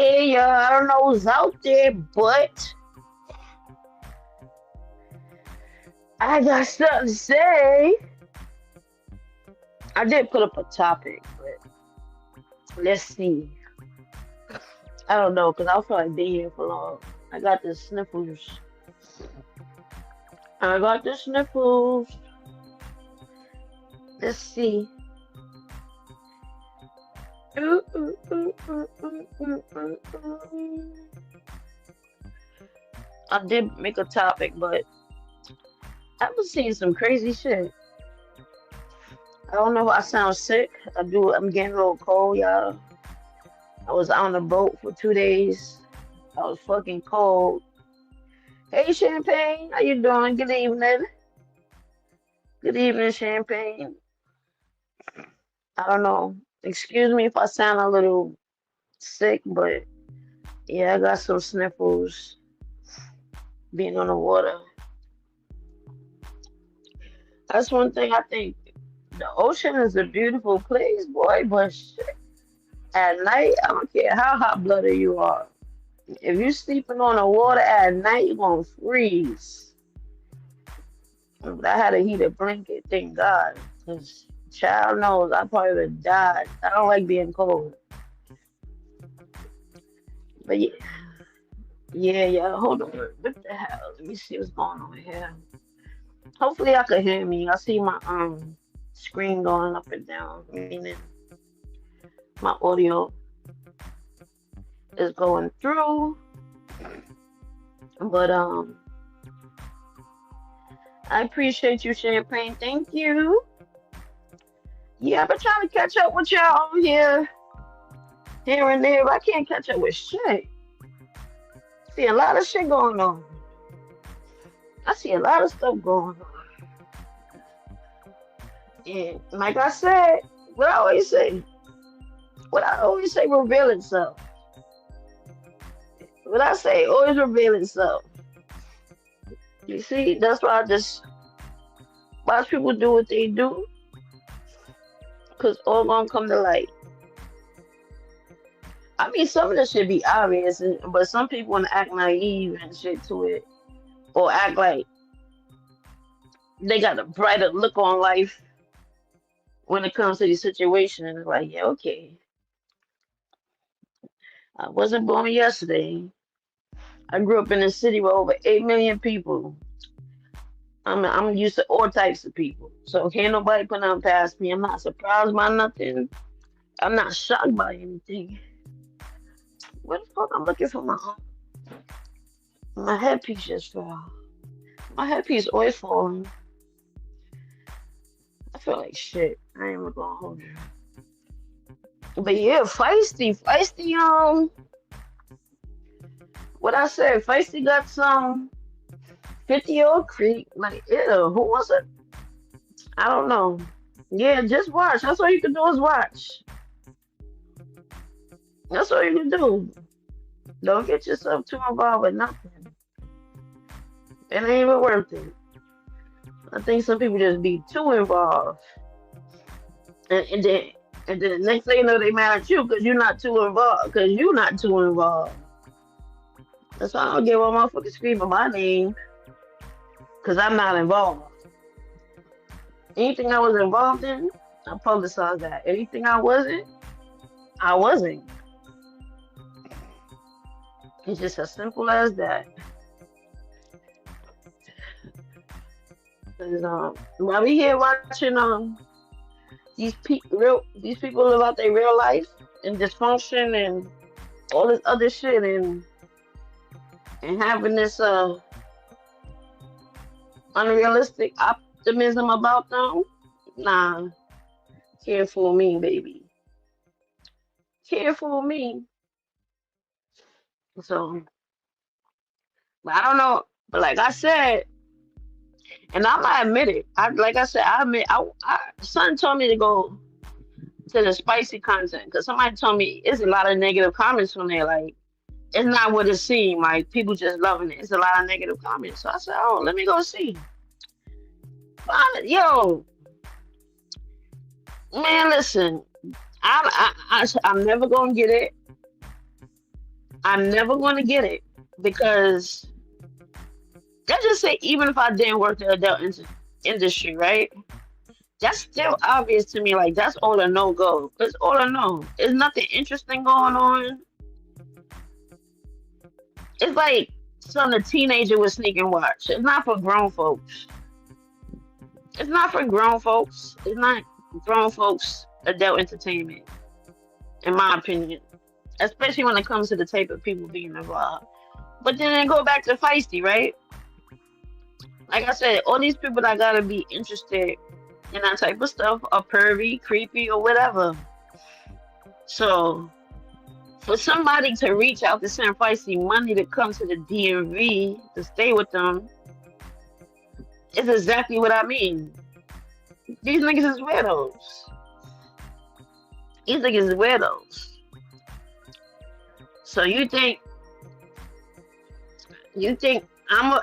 Yeah, I don't know who's out there, but I got something to say. I did put up a topic, but let's see. I don't know, because I feel like being here for long. I got the sniffles. I got the sniffles. Let's see. Ooh, ooh, ooh, ooh, ooh, ooh, ooh, ooh. I did make a topic, but I was seeing some crazy shit. I don't know if I sound sick. I do. I'm getting a little cold, y'all. I was on the boat for 2 days. I was fucking cold. Hey, Champagne, how you doing? Good evening. Good evening, Champagne. I don't know. Excuse me if I sound a little sick, but yeah, I got some sniffles being on the water. That's one thing I think. The ocean is a beautiful place, boy, but shit, at night, I don't care how hot blooded you are. If you sleeping on the water at night, you're gonna freeze. But I had a heated blanket, thank God. Cause child knows I probably would have died. I don't like being cold. But yeah, yeah. Hold on. What the hell? Let me see what's going on here. Hopefully I could hear me. I see my screen going up and down, meaning my audio is going through. But I appreciate you, Champagne. Thank you. Yeah, I've been trying to catch up with y'all over here and there, but I can't catch up with shit. See a lot of shit going on. I see a lot of stuff going on. And like I said, what I always say, what I always say reveal itself. What I say always reveal itself. You see, that's why I just watch people do what they do, cause all gonna come to light. I mean, some of this should be obvious, but some people wanna act naive and shit to it, or act like they got a brighter look on life when it comes to these situations. It's like, yeah, okay, I wasn't born yesterday. I grew up in a city with over 8 million people. I'm used to all types of people, so can't nobody put nothing past me. I'm not surprised by nothing. I'm not shocked by anything. What the fuck? I'm looking for my headpiece just fell. My headpiece always falling. I feel like shit. I ain't even gonna hold you. But yeah, feisty. What I said, feisty got some 50-year-old creep. Like, ew, who was it? I don't know. Yeah, just watch. That's all you can do is watch. That's all you can do. Don't get yourself too involved with nothing. It ain't even worth it. I think some people just be too involved, and then the next thing you know, they mad at you because you're not too involved. Because you're not too involved. That's why I don't give a motherfucker screaming my name because I'm not involved. Anything I was involved in, I publicized that. Anything I wasn't. It's just as simple as that. 'Cause, while we here watching these people live out their real life and dysfunction and all this other shit and having this unrealistic optimism about them, nah, can't fool me, baby. Can't fool me. So, but I don't know. But like I said, and I'm gonna admit it. Like I said, I admit son told me to go to the spicy content because somebody told me it's a lot of negative comments from there. Like it's not what it seemed. Like people just loving it. It's a lot of negative comments. So I said, oh, let me go see. Yo, man, listen. I'm never gonna get it. I'm never gonna get it because let's just say even if I didn't work the adult industry, right? That's still obvious to me. Like that's all a no go. It's all a no. There's nothing interesting going on. It's like something a teenager would sneak and watch. It's not for grown folks. It's not for grown folks. It's not grown folks adult entertainment, in my opinion. Especially when it comes to the type of people being involved. But then they go back to feisty, right? Like I said, all these people that gotta be interested in that type of stuff are pervy, creepy, or whatever. So for somebody to reach out to send feisty money to come to the DMV to stay with them is exactly what I mean. These niggas is weirdos. These niggas is weirdos. So you think I'm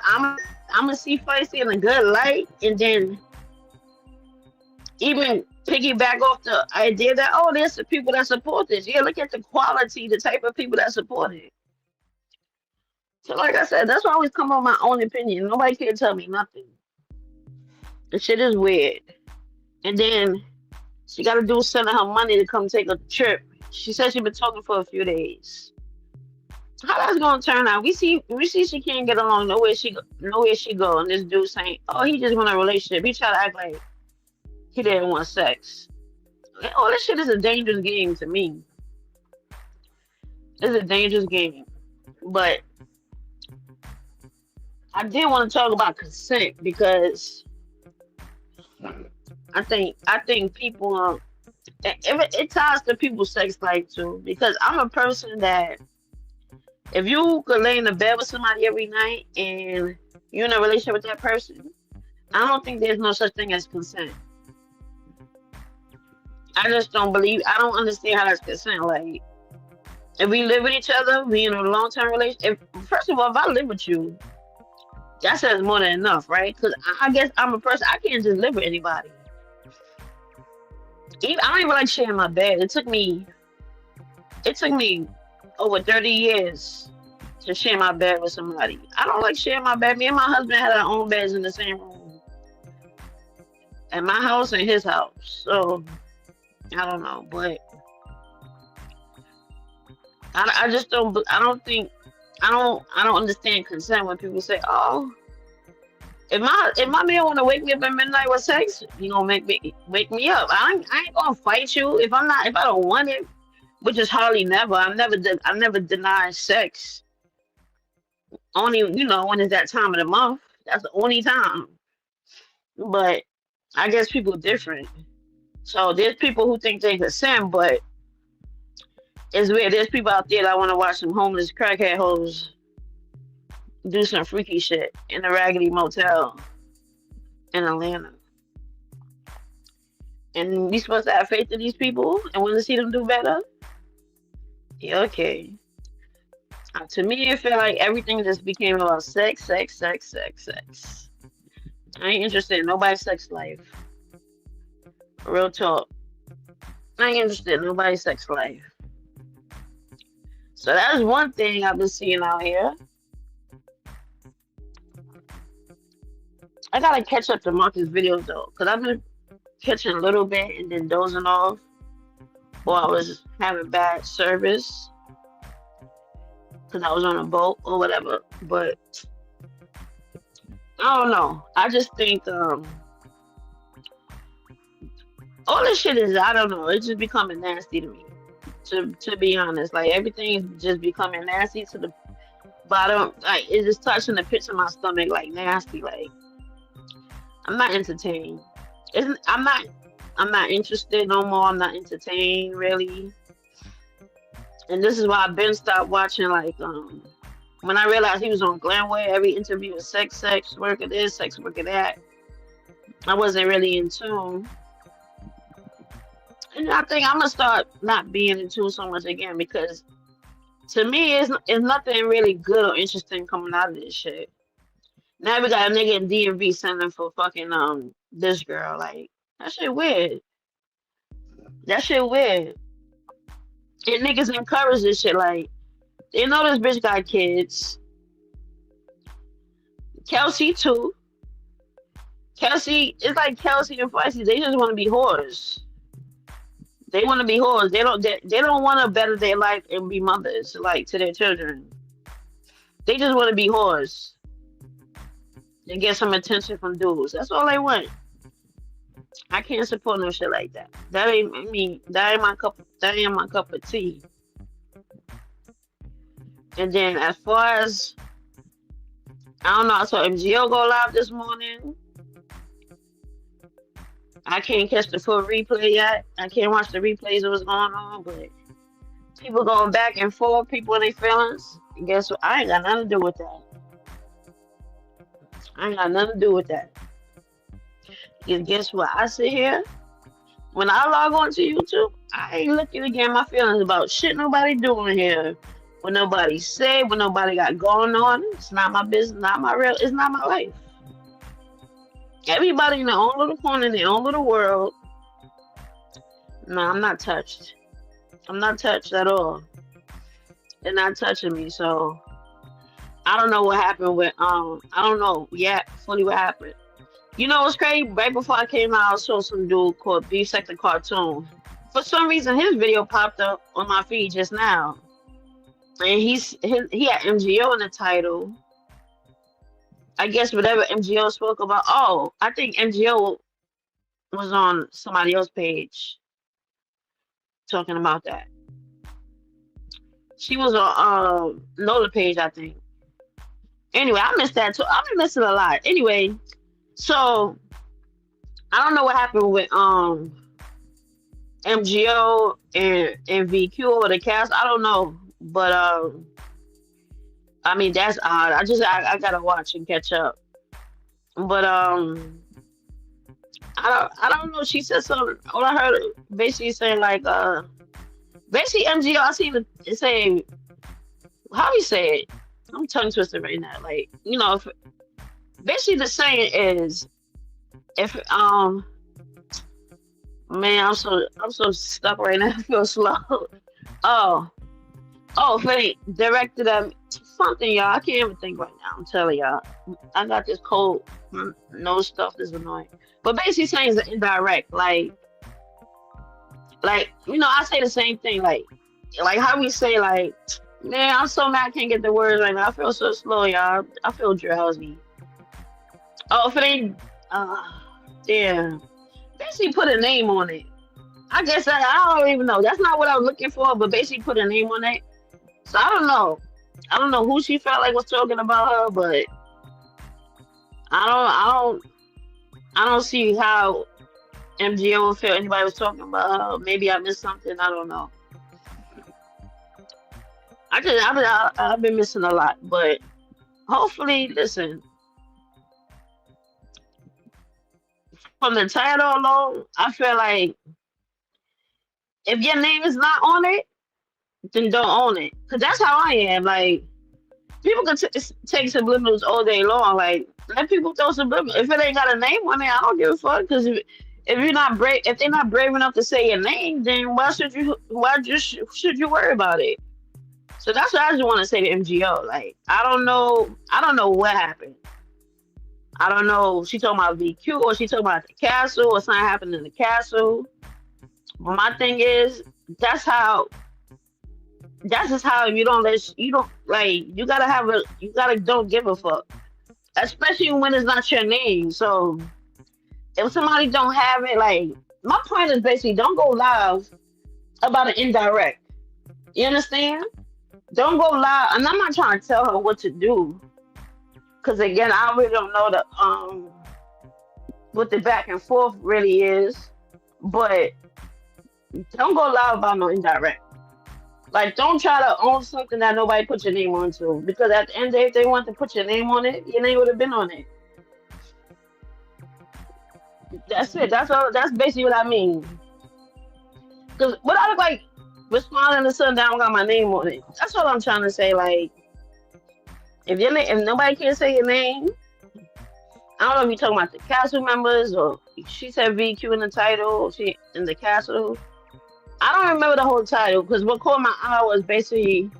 gonna see feisty in a good light and then even piggyback off the idea that oh there's the people that support this. Yeah, look at the quality, the type of people that support it. So like I said, that's why I always come on my own opinion. Nobody can tell me nothing. The shit is weird. And then she gotta do sending her money to come take a trip. She said she been talking for a few days. How that's gonna turn out? We see she can't get along nowhere she go and this dude saying, oh he just want a relationship. He try to act like he didn't want sex. Oh, this shit is a dangerous game to me. It's a dangerous game. But I did want to talk about consent because I think people it ties to people's sex life too. Because I'm a person that if you could lay in the bed with somebody every night and you're in a relationship with that person, I don't think there's no such thing as consent. I just don't believe. I don't understand how that's consent. Like, if we live with each other, we in a long term relationship. First of all, if I live with you, that says more than enough, right? Because I guess I'm a person. I can't just live with anybody. I don't even like sharing my bed. It took me over 30 years to share my bed with somebody. I don't like sharing my bed. Me and my husband had our own beds in the same room, at my house and his house. So I don't know, but I just don't. I don't think. I don't understand consent when people say, "Oh, if my man want to wake me up at midnight with sex, you gonna wake me up. I ain't gonna fight you if I don't want it, which is hardly never. I never deny sex. Only when it's that time of the month. That's the only time. But I guess people are different. So there's people who think they consent, but it's weird. There's people out there that want to watch some homeless crackhead hoes do some freaky shit in a raggedy motel in Atlanta. And we supposed to have faith in these people and want to see them do better? Yeah, okay. To me, it felt like everything just became about sex, sex, sex, sex, sex. I ain't interested in nobody's sex life. Real talk. I ain't interested in nobody's sex life. So that's one thing I've been seeing out here. I gotta catch up to Marcus' videos though, because I've been catching a little bit and then dozing off while I was having bad service because I was on a boat or whatever. But I don't know. I just think all this shit is, I don't know, it's just becoming nasty to me. To be honest, like everything is just becoming nasty to the bottom. Like it's just touching the pits of my stomach, like nasty. Like I'm not entertained. I'm not interested no more. I'm not entertained really. And this is why I've been stopped watching. Like when I realized he was on Glenway, every interview was sex worker this, sex worker that. I wasn't really in tune. And I think I'm gonna start not being in tune so much again because to me it's nothing really good or interesting coming out of this shit. Now we got a nigga in DMV sending for fucking this girl. Like that shit weird. That shit weird. And niggas encourage this shit. Like They know this bitch got kids. Kelsey too. Kelsey, it's like Kelsey and Feisty. They just want to be whores. They want to be whores. They don't want to better their life and be mothers like to their children. They just want to be whores and get some attention from dudes. That's all they want. I can't support no shit like that. That ain't I mean that ain't my cup. That ain't my cup of tea. And then as far as I don't know, I saw MGO go live this morning. I can't catch the full replay yet. I can't watch the replays of what's going on, but people going back and forth, people in their feelings. And guess what? I ain't got nothing to do with that. I ain't got nothing to do with that. Because guess what? I sit here, when I log on to YouTube, I ain't looking to get my feelings about shit nobody doing here. What nobody say, what nobody got going on. It's not my business, not my real, it's not my life. Everybody in their own little corner, in their own little world. No, I'm not touched. I'm not touched at all. They're not touching me, so I don't know what happened with I don't know yet fully what happened. You know what's crazy? Right before I came out, I saw some dude called Beef Sector Cartoon. For some reason his video popped up on my feed just now. And he had MGO in the title. I guess whatever MGO spoke about. Oh, I think MGO was on somebody else's page talking about that. She was on Nola page, I think. Anyway, I missed that too. I've been missing a lot. Anyway, so I don't know what happened with MGO and VQ or the cast. I don't know, but I mean that's odd. I gotta watch and catch up. But I don't know. She said something. All I heard basically saying like basically MGO. I seen it say how we say it. I'm tongue twisted right now. Like you know, if, basically the saying is if man, I'm so stuck right now. I feel slow. Oh. Oh, Fate directed something, y'all. I can't even think right now. I'm telling y'all. I got this cold nose stuff that's annoying. But basically saying it's indirect. Like, you know, I say the same thing. Like how we say, like, man, I'm so mad I can't get the words right now. I feel so slow, y'all. I feel drowsy. Oh, Fate, damn. Basically put a name on it. I guess I don't even know. That's not what I was looking for, but basically put a name on it. So I don't know. I don't know who she felt like was talking about her, but I don't see how MGO felt anybody was talking about her. Maybe I missed something. I don't know. I've been missing a lot, but hopefully, listen. From the title alone, I feel like if your name is not on it, then don't own it. Cause that's how I am. Like people can take subliminals all day long. Like let people throw subliminals. If it ain't got a name on it, I don't give a fuck. Cause if you're not brave, if they're not brave enough to say your name, then why should you worry about it? So that's what I just want to say to MGO. Like I don't know what happened. I don't know. She talking about VQ or she talking about the castle or something happened in the castle. But my thing is, that's just how you don't like you gotta don't give a fuck. Especially when it's not your name. So if somebody don't have it, like my point is basically don't go live about an indirect. You understand? Don't go live and I'm not trying to tell her what to do. Cause again I really don't know what the back and forth really is. But don't go live about no indirect. Like, don't try to own something that nobody put your name onto. Because at the end of the day, if they want to put your name on it, your name would have been on it. That's it. That's all. That's basically what I mean. Because what I look like responding to something that don't got my name on it. That's what I'm trying to say. Like, if nobody can say your name, I don't know if you're talking about the castle members or she said VQ in the title, or she in the castle. I don't remember the whole title because what caught my eye was basically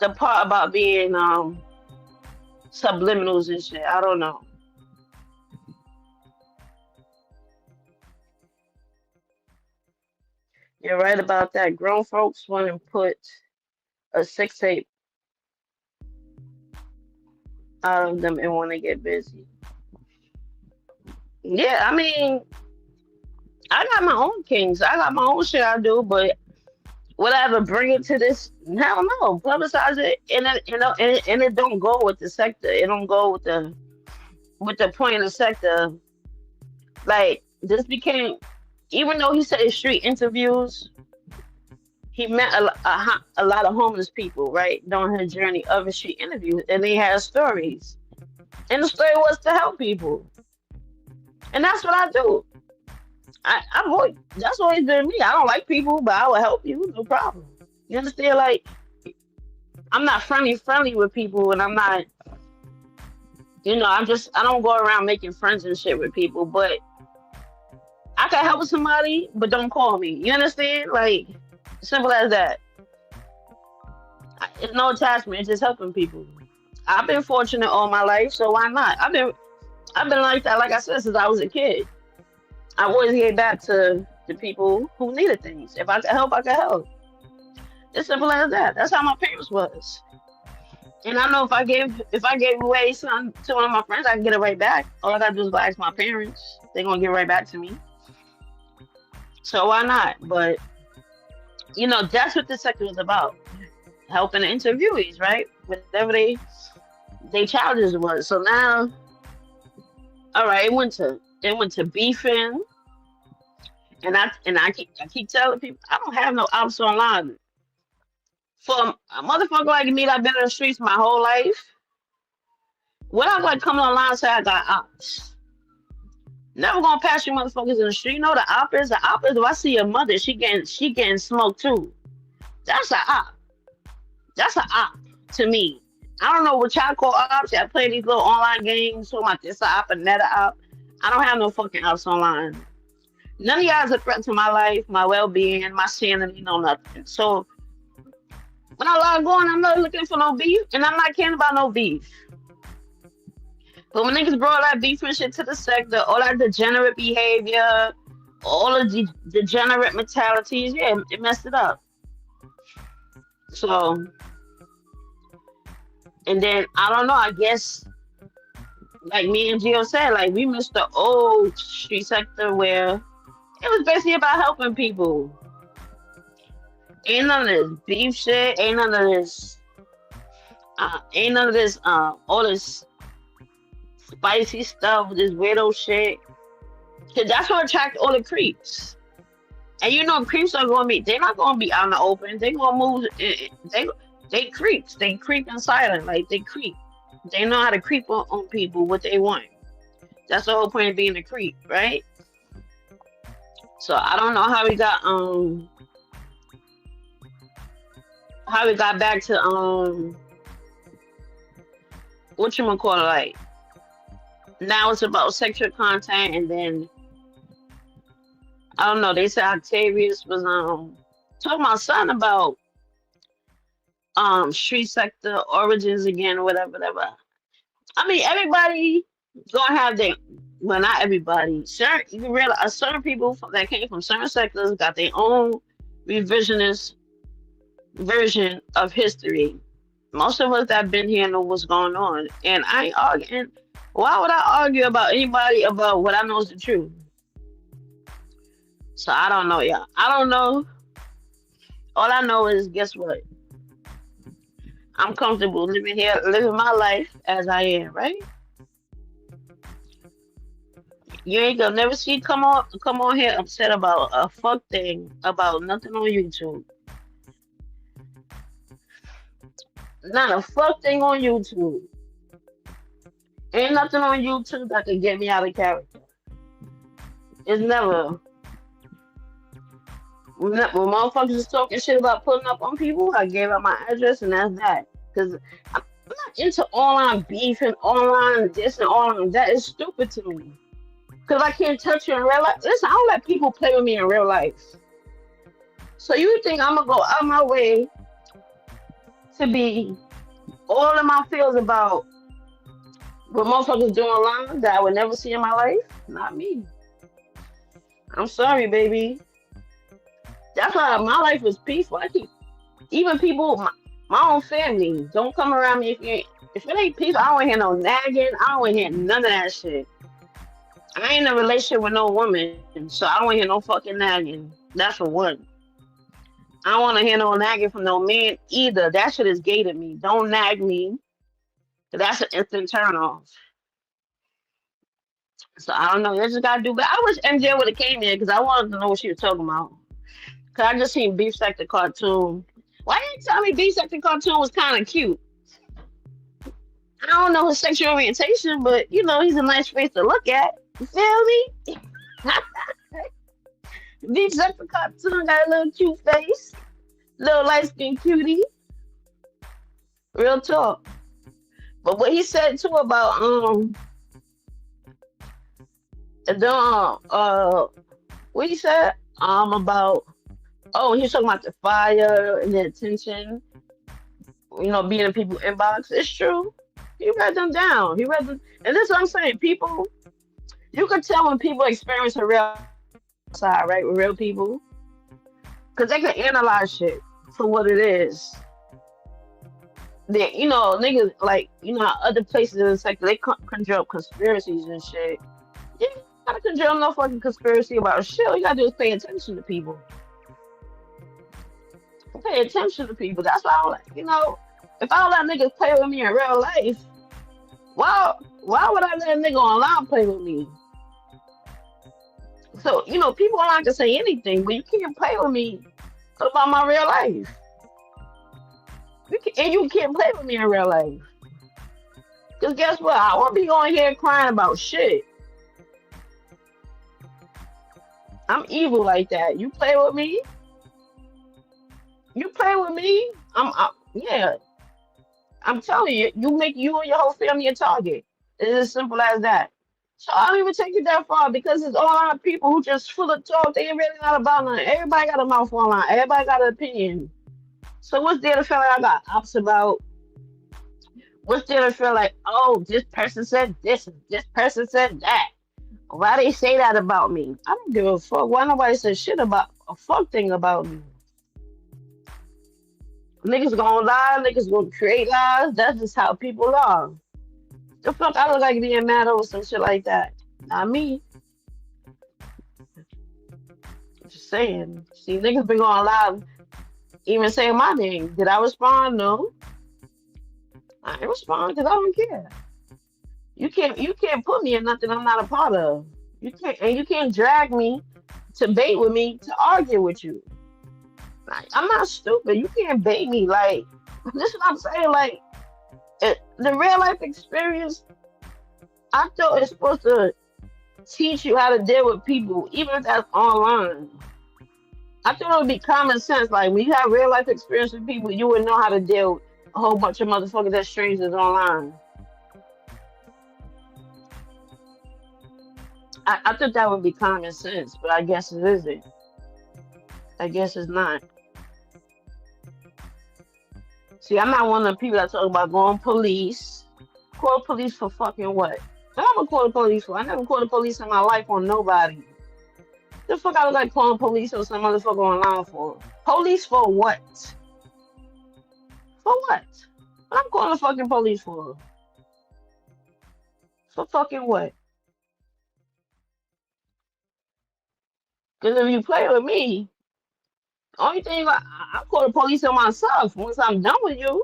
the part about being subliminals and shit. I don't know. You're right about that. Grown folks want to put a sex tape out of them and want to get busy. Yeah, I mean, I got my own kinks. I got my own shit I do, but would I ever bring it to this? Hell no. Publicize it, and it, and it don't go with the sector. It don't go with the point of the sector. Like this became, even though he said in street interviews, he met a lot of homeless people, right, during his journey of his street interviews, and they had stories, and the story was to help people, and that's what I do. I've always, that's always been me. I don't like people, but I will help you, no problem. You understand? Like I'm not friendly with people, and I'm not, I don't go around making friends and shit with people, but I can help somebody, but don't call me. You understand? Like simple as that. It's no attachment. It's just helping people. I've been fortunate all my life, so why not? I've been like that, like I said, since I was a kid. I always gave back to the people who needed things. If I could help, I could help. It's simple as that. That's how my parents was. And I know if I gave away something to one of my friends, I can get it right back. All I gotta do is go ask my parents. They're gonna give it right back to me. So why not? But that's what this sector is about. Helping the interviewees, right? Whatever they challenges was. So now, all right, it went to beefing, and I keep telling people I don't have no ops online. For a motherfucker like me that been in the streets my whole life, what I'm like coming online and say I got ops. Never gonna pass you motherfuckers in the street. You know the op is? The op is if I see your mother, she getting smoked too. That's a op. That's a op to me. I don't know what y'all call ops. Y'all play these little online games, so like this a op and that a op. I don't have no fucking ops online. None of y'all is a threat to my life, my well-being, my sanity, no nothing. So when I log on, I'm not looking for no beef, and I'm not caring about no beef. But when niggas brought that beef and shit to the sector, all that degenerate behavior, all of the degenerate mentalities, yeah, it messed it up. So, and then I don't know. I guess like me and Gio said, like we missed the old street sector where it was basically about helping people. Ain't none of this beef shit. All this spicy stuff, this weirdo shit. Cause that's what attract all the creeps. And creeps are gonna be. They're not gonna be out in the open. They gonna move. They creeps. They creep in silent. Like they creep. They know how to creep on people what they want. That's the whole point of being a creep, right? So I don't know how we got back to what you gonna call it, like now it's about sexual content, and then I don't know, they said Octavius was talking about something about street sector origins again or whatever. I mean everybody gonna have their, well, not everybody, certain, you can realize certain people that came from certain sectors got their own revisionist version of history. Most of us that been here know what's going on, and I ain't arguing. Why would I argue about anybody about what I know is the truth? So I don't know, y'all. I don't know. All I know is, guess what? I'm comfortable living here, living my life as I am, right? You ain't gonna never see come on here upset about a fuck thing about nothing on YouTube. Not a fuck thing on YouTube. Ain't nothing on YouTube that can get me out of character. It's never. When motherfuckers is talking shit about putting up on people, I gave out my address and that's that. Because I'm not into online beef and online this and online that. It's stupid to me. Because I can't touch you in real life. Listen, I don't let people play with me in real life. So you think I'm going to go out my way to be all in my feels about what motherfuckers do online that I would never see in my life. Not me. I'm sorry, baby. That's why my life is peaceful. I keep even people, my own family, don't come around me if it ain't peaceful. I don't want to hear no nagging. I don't want to hear none of that shit. I ain't in a relationship with no woman, so I don't want to hear no fucking nagging. That's for one. I don't want to hear no nagging from no man either. That shit is gay to me. Don't nag me. That's an instant turn off. So I don't know. You just gotta do. But I wish MJ would have came in because I wanted to know what she was talking about. Cause I just seen Beef Sack the cartoon. Why didn't you tell me Beef Sack the cartoon was kind of cute? I don't know his sexual orientation, but you know he's a nice face to look at. You feel me? Beef Sack the cartoon got a little cute face, little light skinned cutie. Real talk. But what he said too about what he said about he was talking about the fire and the attention, you know, being in people's inbox. It's true. He read them down. He read them, and this is what I'm saying. People, you can tell when people experience a real side, right, with real people, because they can analyze shit for what it is. They, you know, niggas like, you know, other places in the sector they conjure up conspiracies and shit. You gotta conjure up no fucking conspiracy about shit. All you gotta do is pay attention to people. Pay attention to people. That's why I don't like, you know, if I don't let niggas play with me in real life, why would I let a nigga online play with me? So, you know, people online can say anything, but you can't play with me about my real life. You can't play with me in real life. Because guess what? I won't be going here crying about shit. I'm evil like that. You play with me, yeah. I'm telling you, you make you and your whole family a target. It's as simple as that. So I don't even take it that far because it's all our people who just full of talk. They ain't really not about nothing. Everybody got a mouth online. Everybody got an opinion. So what's there to feel like I got ops about? What's there to feel like, oh, this person said this, this person said that. Why they say that about me? I don't give a fuck. Why nobody says shit about a fuck thing about me? Niggas gonna lie, niggas gonna create lies. That's just how people are. The fuck I look like being mad over some shit like that? Not me. I'm just saying. See, niggas been going live, even saying my name. Did I respond? No. I didn't respond because I don't care. You can't put me in nothing I'm not a part of. You can't drag me to bait with me to argue with you. Like, I'm not stupid. You can't bait me. Like, this is what I'm saying. Like, the real life experience, I thought it's supposed to teach you how to deal with people, even if that's online. I thought it would be common sense. Like, when you have real life experience with people, you would know how to deal with a whole bunch of motherfuckers that strangers online. I thought that would be common sense, but I guess it isn't. I guess it's not. See, I'm not one of the people that talk about going police. Call police for fucking what? I never call the police for. I never called the police in my life on nobody. The fuck I was like calling police or some motherfucker online for? Police for what? For what? What I'm calling the fucking police for? For fucking what? Because if you play with me, only thing I call the police on myself once I'm done with you.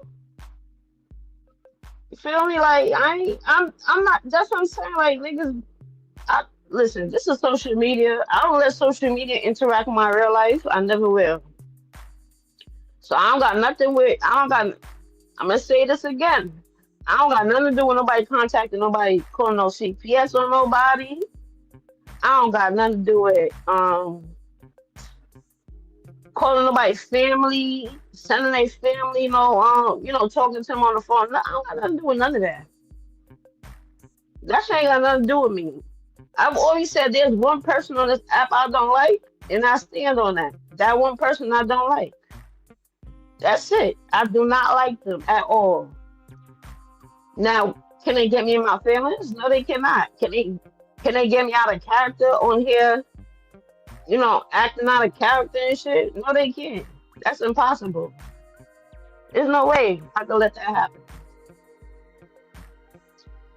You feel me? Like I'm not. That's what I'm saying. Like niggas, listen. This is social media. I don't let social media interact with my real life. I never will. So I don't got nothing with. I'm gonna say this again. I don't got nothing to do with nobody contacting nobody, calling no CPS on nobody. I don't got nothing to do with calling nobody's family, sending their family, talking to them on the phone. No, I don't got nothing to do with none of that. That shit ain't got nothing to do with me. I've always said there's one person on this app I don't like, and I stand on that. That one person I don't like. That's it. I do not like them at all. Now, can they get me in my feelings? No, they cannot. Can they get me out of character on here? Acting out of character and shit? No, they can't. That's impossible. There's no way I could let that happen.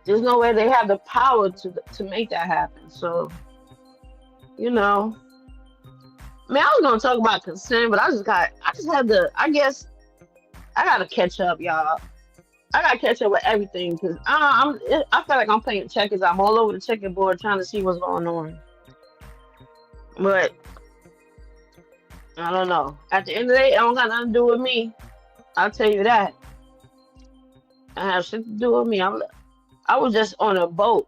There's no way they have the power to make that happen. So, you know, man, I was gonna talk about consent, but I just had to. I guess I gotta catch up, y'all. I gotta catch up with everything because I feel like I'm playing checkers. I'm all over the checkerboard trying to see what's going on. But I don't know. At the end of the day, it don't got nothing to do with me. I'll tell you that. I have shit to do with me. I was just on a boat.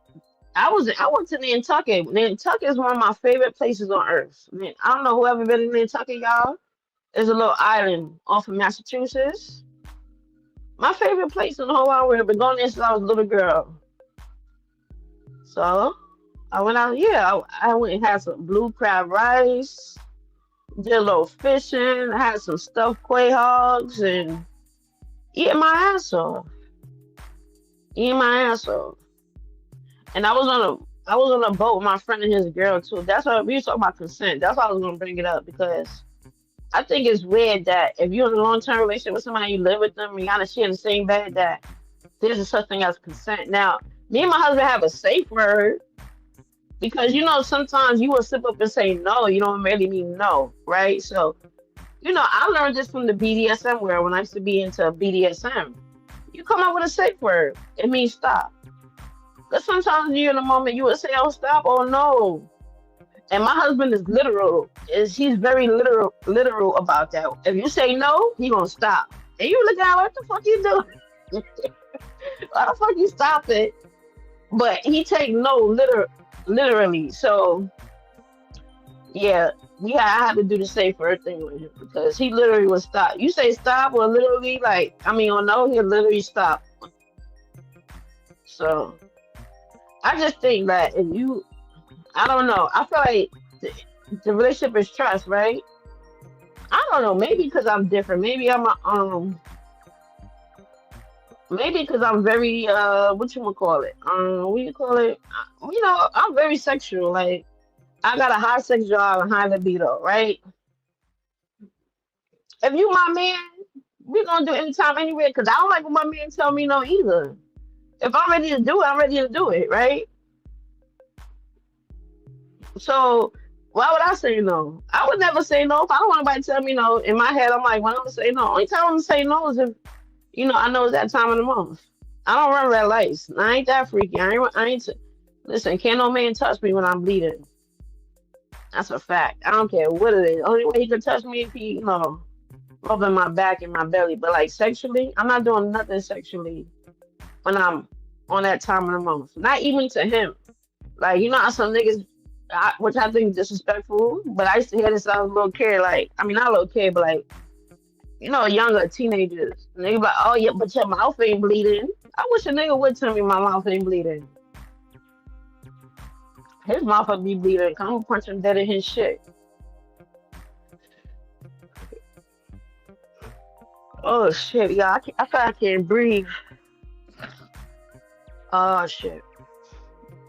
I went to Nantucket. Nantucket is one of my favorite places on earth. I don't know who ever been to Nantucket, y'all. It's a little island off of Massachusetts. My favorite place in the whole wide world. I've been going there since I was a little girl. So I went out. Yeah, I went and had some blue crab rice. Did a little fishing. Had some stuffed quail hogs and eating my ass off. Eating my ass off. And I was on a boat with my friend and his girl too. That's why we were talking about consent. That's why I was gonna bring it up because I think it's weird that if you're in a long term relationship with somebody, you live with them, you gotta share the same bed, that there's a such thing as consent. Now, me and my husband have a safe word because sometimes you will slip up and say no, you don't really mean no, right? So, I learned this from the BDSM world when I used to be into BDSM. You come up with a safe word, it means stop. But sometimes you're in a moment you would say, "Oh, stop," "Oh, no." And my husband is literal. He's very literal about that. If you say no, he gonna stop. And you look at him, what the fuck you doing? Why the fuck you stop it? But he take no literally. So yeah, I had to do the safe word thing with him because he literally would stop. You say stop or literally or no, he'll literally stop. So I just think that I don't know. I feel like the relationship is trust, right? I don't know. Maybe because I'm different. Maybe because I'm very what you would call it? What you call it? I'm very sexual. Like I got a high sex drive and high libido, right? If you my man, we gonna do it anytime, anywhere. Because I don't like when my man tell me no either. If I'm ready to do it, I'm ready to do it, right? So why would I say no? I would never say no if I don't want anybody to tell me no. In my head, I'm like, when I'm gonna say no? Only time I'm gonna say no is if I know it's that time of the month. I don't run red lights. I ain't that freaky. Listen, can't no man touch me when I'm bleeding. That's a fact. I don't care what it is. Only way he can touch me if he, rubbing my back and my belly. But like sexually, I'm not doing nothing sexually when I'm on that time of the month. Not even to him. Like, how some niggas, which I think disrespectful, but I used to hear this when I was a little kid. Like, I mean, not a little kid, but like, younger teenagers. And they be like, "Oh, yeah, but your mouth ain't bleeding." I wish a nigga would tell me my mouth ain't bleeding. His mouth would be bleeding. I'm gonna punch him dead in his shit. Oh, shit, yeah. I feel like I can't breathe. Oh, shit.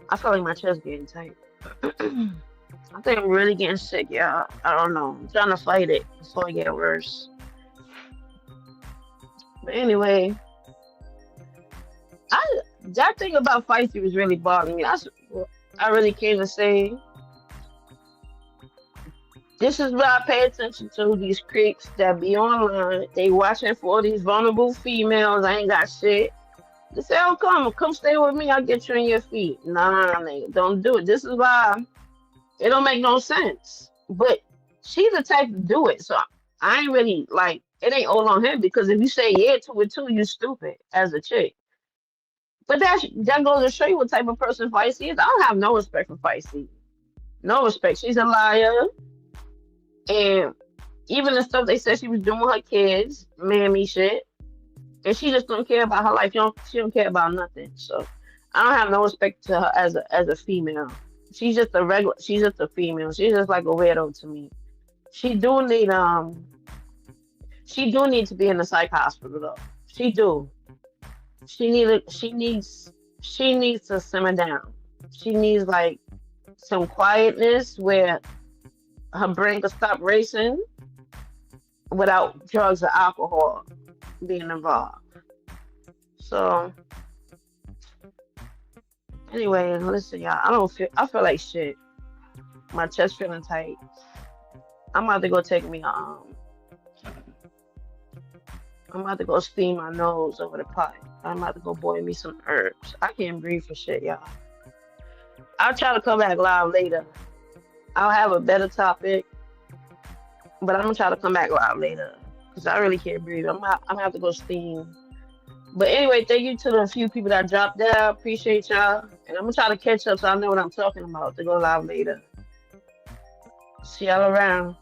I feel like my chest getting tight. I think I'm really getting sick, yeah. I don't know. I'm trying to fight it before it get worse. But anyway, I that thing about feisty was really bothering me. That's what I really came to say. This is what I pay attention to. These creeps that be online. They watching for these vulnerable females. I ain't got shit. They say, "Oh, come stay with me. I'll get you on your feet." Nah, nigga, don't do it. This is why it don't make no sense. But she's the type to do it. So I ain't really like it ain't all on him because if you say yeah to it too, you stupid as a chick. But that goes to show you what type of person Feisty is. I don't have no respect for Feisty. No respect. She's a liar. And even the stuff they said she was doing with her kids, mammy shit. And she just don't care about her life. She don't care about nothing. So I don't have no respect to her as a female. She's just a female. She's just like a weirdo to me. She do need She do need to be in the psych hospital though. She do. She needs to simmer down. She needs like some quietness where her brain can stop racing without drugs or alcohol being involved. So anyway, listen, y'all. I don't feel. I feel like shit. My chest feeling tight. I'm about to go take me I'm about to go steam my nose over the pot. I'm about to go boil me some herbs. I can't breathe for shit, y'all. I'll try to come back live later. I'll have a better topic, but I'm gonna try to come back live later because I really can't breathe. I'm gonna have to go steam. But anyway, thank you to the few people that dropped out. Appreciate y'all, and I'm gonna try to catch up so I know what I'm talking about to go live later. See y'all around.